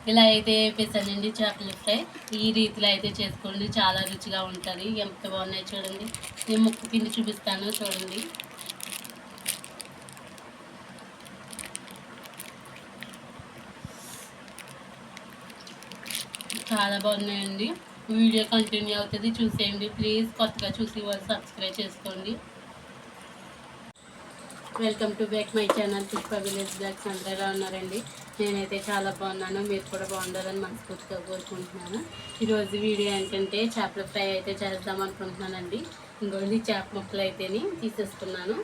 ఇలా అయితే వేపేసానండి చేపల ఫ్రై. ఈ రీతిలో అయితే చేసుకోండి, చాలా రుచిగా ఉంటుంది. ఎంత బాగున్నాయి చూడండి. నేను ముక్క తిని చూపిస్తాను చూడండి. చాలా బాగున్నాయండి. వీడియో కంటిన్యూ అవుతుంది, చూసేయండి ప్లీజ్. కొత్తగా చూసి వాళ్ళు సబ్స్క్రైబ్ చేసుకోండి. Welcome to back my channel Pushpa village blogs. అందరూ ఎలా ఉన్నారండి? నేనైతే చాలా బాగున్నాను, మీరు కూడా బాగుండాలని మనస్ఫూర్తిగా కోరుకుంటున్నాను. ఈరోజు వీడియో ఏంటంటే చేపల ఫ్రై అయితే చేద్దాం అనుకుంటున్నానండి. ఇంకోటి చేప ముక్కలు అయితేని తీసేసుకున్నాను.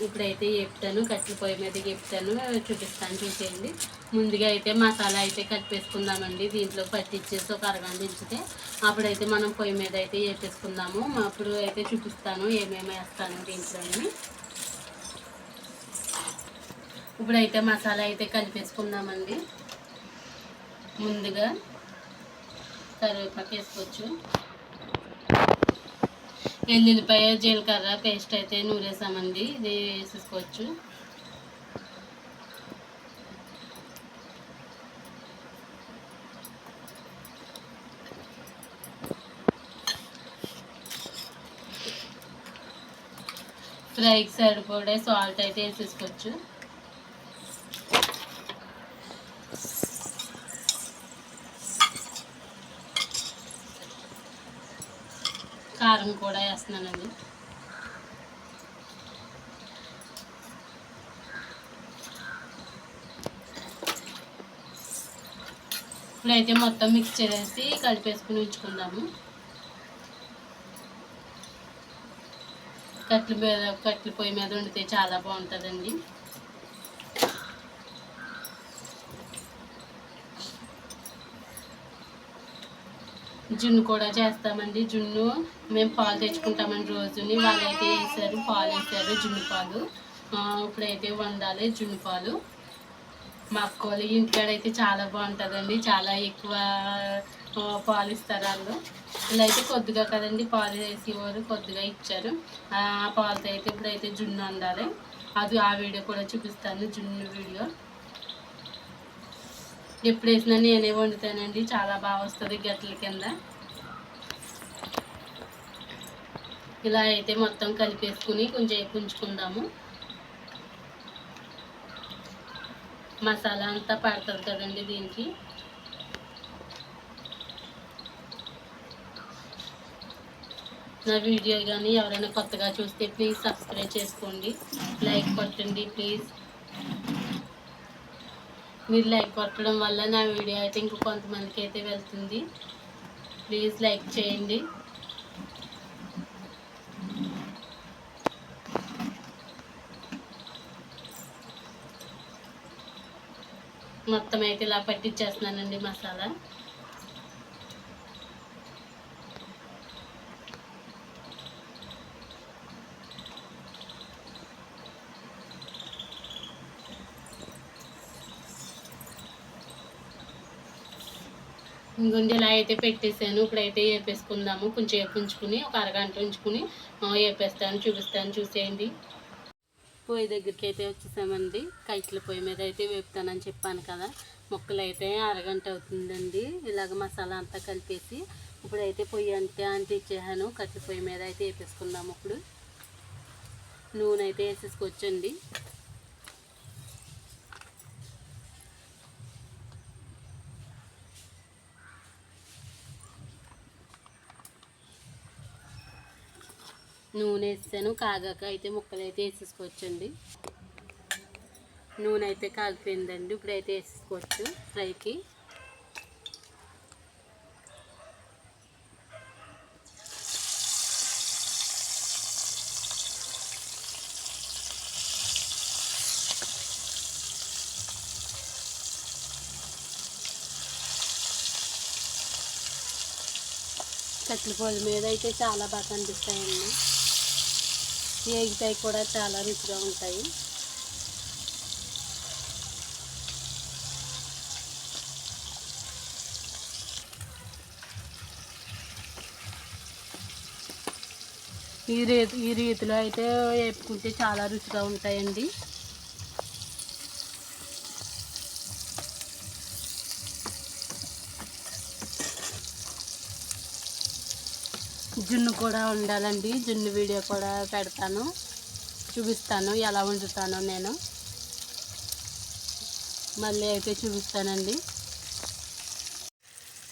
ఇప్పుడైతే చెప్తాను, కట్టెల పొయ్యి మీద చెప్తాను, చూపిస్తాను చూసేయండి. ముందుగా అయితే మసాలా అయితే కలిపేసుకుందామండి. దీంట్లో పట్టించేసి ఒక అరగంట ఉంచితే అప్పుడైతే మనం పొయ్యి మీద అయితే వేపేసుకుందాము. అప్పుడు అయితే చూపిస్తాను ఏమేమి వేస్తాను దీంట్లోని. ఇప్పుడైతే మసాలా అయితే కలిపేసుకుందామండి. ముందుగా కరివేపాకు వేసుకోవచ్చు, ఎల్లుల్లిపాయ జీలకర్ర పేస్ట్ అయితే నూరేసామండి, ఇది వేసేసుకోవచ్చు. ఫ్రైకి సరిపడే సాల్ట్ అయితే వేసేసుకోవచ్చు. కారం కూడా వేస్తున్నానండి. ఇప్పుడైతే మొత్తం మిక్స్ చేసి కలిపేసుకుని ఉంచుకుందాము. కట్టెల పొయ్యి మీద వండితే చాలా బాగుంటుందండి. జున్ను కూడా చేస్తామండి. జున్ను మేము పాలు తెచ్చుకుంటామండి రోజుని. వాళ్ళైతే వేసారు, పాలు వేసారు, జున్ను పాలు. ఇప్పుడైతే వండాలి జున్ను పాలు. మా అక్క వాళ్ళ ఇంటికాడైతే చాలా బాగుంటుందండి, చాలా ఎక్కువ పాలు ఇస్తారు వాళ్ళు. ఇలా అయితే కొద్దిగా కదండి పాలు వేసేవారు, కొద్దిగా ఇచ్చారు. ఆ పాలతో అయితే ఇప్పుడైతే జున్ను వండాలి. అది ఆ వీడియో కూడా చూపిస్తాను, జున్ను వీడియో. ఎప్పుడు వేసినా నేనే వండుతానండి, చాలా బాగా వస్తుంది గట్ల కింద. ఇలా అయితే మొత్తం కలిపేసుకుని కొంచెం ఉంచుకుందాము. మసాలా అంతా పడుతుంది కదండి దీనికి. నా వీడియో కానీ ఎవరైనా కొత్తగా చూస్తే ప్లీజ్ సబ్స్క్రైబ్ చేసుకోండి, లైక్ కొట్టండి ప్లీజ్. మీరు లైక్ కొట్టడం వల్ల నా వీడియో అయితే ఇంకో కొంతమందికి అయితే వెళ్తుంది. ప్లీజ్ లైక్ చేయండి. మొత్తం అయితే ఇలా పట్టించేస్తున్నానండి మసాలా. ఇంకొంచెం ఇలా అయితే పెట్టేసాను. ఇప్పుడైతే వేపేసుకుందాము. కొంచెం ఉంచుకుని ఒక అరగంట ఉంచుకుని వేపేస్తాను, చూపిస్తాను చూసేయండి. పొయ్యి దగ్గరికి అయితే వచ్చేసామండి. కట్టెల పొయ్యి మీద అయితే వేపుతానని చెప్పాను కదా. ముక్కలు అయితే అరగంట అవుతుందండి. ఇలాగ మసాలా అంతా కలిపేసి ఇప్పుడైతే పొయ్యి అంటించేసాను. కట్టెల పొయ్యి మీద అయితే వేపేసుకుందాము. ఇప్పుడు నూనె అయితే వేసేసుకోవచ్చండి. నూనె వేసాను, కాగాక అయితే ముక్కలు అయితే వేసేసుకోవచ్చండి. నూనె అయితే కాగిపోయిందండి, ఇప్పుడైతే వేసేసుకోవచ్చు ఫ్రైకి. కట్టెల పొయ్యి మీద అయితే చాలా బాగా కనిపిస్తాయండి, వేగుతాయి కూడా, చాలా రుచిగా ఉంటాయి. ఈ రీతిలో అయితే వేపుకుంటే చాలా రుచిగా ఉంటాయండి. జున్ను కూడా ఉండాలండి. జున్ను వీడియో కూడా పెడతాను, చూపిస్తాను ఎలా వండుతానో నేను. మళ్ళీ అయితే చూపిస్తానండి.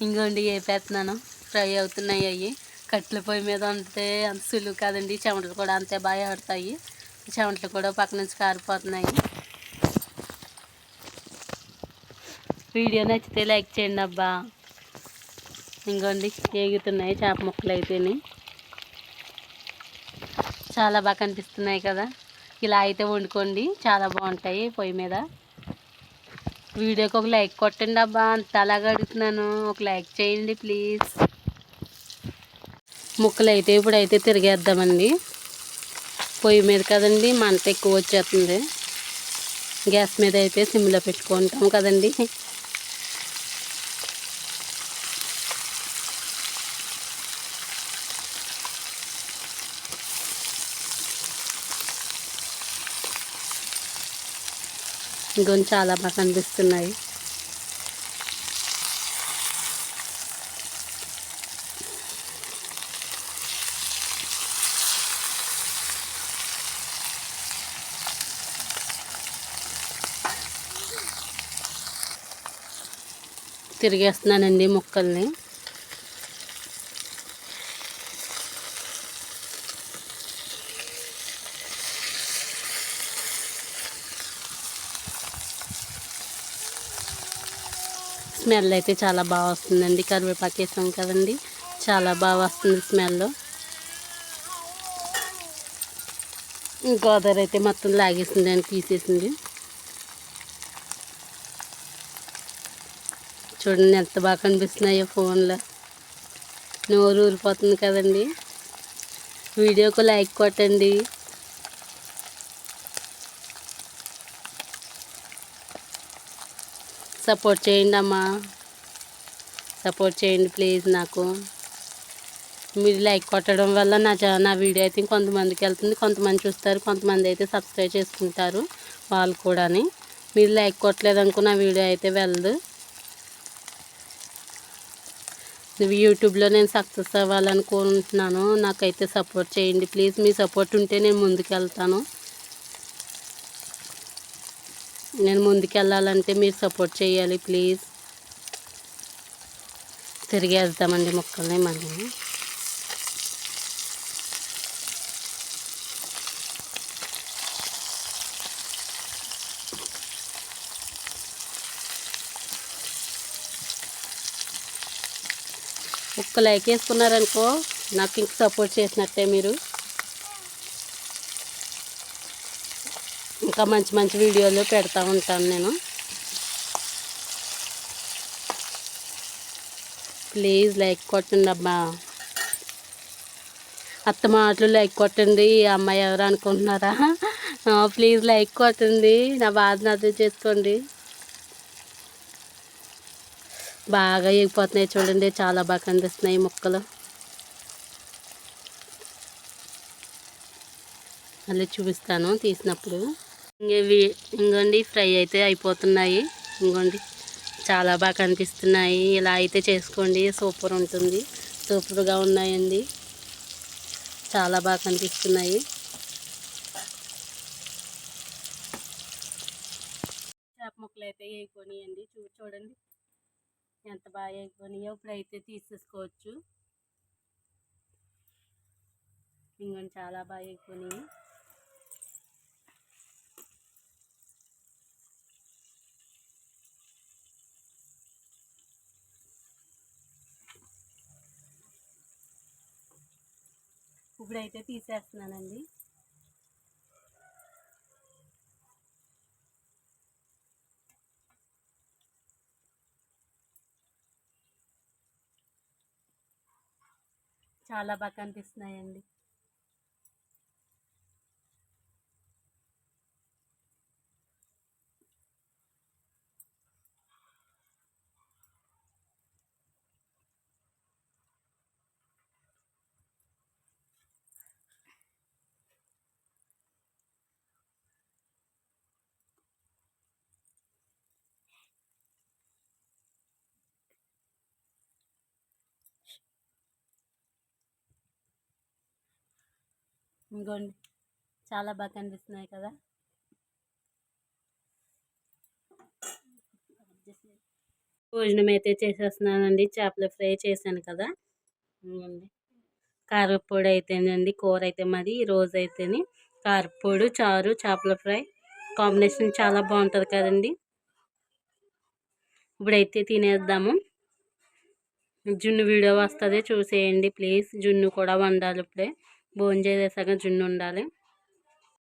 ఇంకోండి వేపేస్తున్నాను, ఫ్రై అవుతున్నాయి. అవి కట్టెల పొయ్యి మీద ఉంటే అంత సులువు కాదండి. చెమటలు కూడా అంతే బాగా ఆడతాయి. చెమటలు కూడా పక్క నుంచి కారిపోతున్నాయి. వీడియో నచ్చితే లైక్ చేయండి అబ్బా. ఇంకోండి ఏగుతున్నాయి చేప ముక్కలు అయితేనే చాలా బాగా కనిపిస్తున్నాయి కదా. ఇలా అయితే వండుకోండి, చాలా బాగుంటాయి పొయ్యి మీద. వీడియోకి ఒక లైక్ కొట్టండి అబ్బా, అంత అలాగా అడుగుతున్నాను. ఒక లైక్ చేయండి ప్లీజ్. ముక్కలు అయితే ఇప్పుడైతే తిరిగేద్దామండి. పొయ్యి మీద కదండి, మంట ఎక్కువ వచ్చేస్తుంది. గ్యాస్ మీద అయితే సిమ్లో పెట్టుకుంటాం కదండి. ఇంకొంచెం చాలా బాగా కనిపిస్తున్నాయి. తిరిగేస్తున్నానండి ముక్కల్ని. స్మెల్ అయితే చాలా బాగా వస్తుందండి. కరివేపాకు వేసాం కదండి, చాలా బాగా వస్తుంది స్మెల్. గోదావరి అయితే మొత్తం లాగేసింది అని తీసేసింది. చూడండి ఎంత బాగా కనిపిస్తున్నాయో ఫోన్లో. నోరు ఊరిపోతుంది కదండి. వీడియోకి లైక్ కొట్టండి. సపోర్ట్ చేయండి అమ్మా, సపోర్ట్ చేయండి ప్లీజ్. నాకు మీరు లైక్ కొట్టడం వల్ల నా వీడియో అయితే కొంతమందికి వెళ్తుంది. కొంతమంది చూస్తారు, కొంతమంది అయితే సబ్స్క్రైబ్ చేసుకుంటారు వాళ్ళు కూడా. మీరు లైక్ కొట్టలేదనుకో నా వీడియో అయితే వెళ్ళదు. యూట్యూబ్లో నేను సక్సెస్ అవ్వాలనుకుంటున్నాను. నాకైతే సపోర్ట్ చేయండి ప్లీజ్. మీ సపోర్ట్ ఉంటే నేను ముందుకు వెళ్తాను. నేను ముందుకు వెళ్ళాలంటే మీరు సపోర్ట్ చేయాలి ప్లీజ్. తిరిగేద్దామండి ముక్కల్ని మళ్ళీ. ఒక్క లైక్ వేసుకున్నారనుకో నాకు ఇంక సపోర్ట్ చేసినట్టే. మీరు ఇంకా మంచి మంచి వీడియోలు పెడతా ఉంటాను నేను. ప్లీజ్ లైక్ కొట్టండి అబ్బా. అత్త మాటలు లైక్ కొట్టండి. ఈ అమ్మాయి ఎవరు అనుకుంటున్నారా? ప్లీజ్ లైక్ కొట్టండి, నా బాధను అర్థం చేసుకోండి. బాగా ఎగిపోతున్నాయి చూడండి, చాలా బాగా కనిపిస్తున్నాయి ముక్కలు. మళ్ళీ చూపిస్తాను తీసినప్పుడు. ఇంకోండి ఫ్రై అయితే అయిపోతున్నాయి. ఇంకోండి చాలా బాగా కనిపిస్తున్నాయి. ఇలా అయితే చేసుకోండి, సూపర్ ఉంటుంది. సూపర్గా ఉన్నాయండి, చాలా బాగా కనిపిస్తున్నాయి. చేప ముక్కలు అయితే వేయకొనియండి. చూడండి ఎంత బాగా వేయకొనియో. ఇప్పుడైతే తీసేసుకోవచ్చు. ఇంకొంచెం చాలా బాగా వేయకొని ఇప్పుడైతే తీసేస్తున్నానండి. చాలా బాగా కనిపిస్తున్నాయండి. ఇంకోండి చాలా బాగా కనిపిస్తున్నాయి కదా. భోజనం అయితే చేసేస్తున్నానండి. చేపల ఫ్రై చేశాను కదా. ఇదిగోండి కారపొడి అయితేనండి. కూర అయితే మరి ఈరోజు అయితేని కారపొడి, చారు, చేపల ఫ్రై కాంబినేషన్ చాలా బాగుంటుంది కదండి. ఇప్పుడైతే తినేద్దాము. జున్ను వీడియో వస్తుంది, చూసేయండి ప్లీజ్. జున్ను కూడా వండాలి, ఇప్పుడే భోజనం చేసేసాక జున్ను ఉండాలి.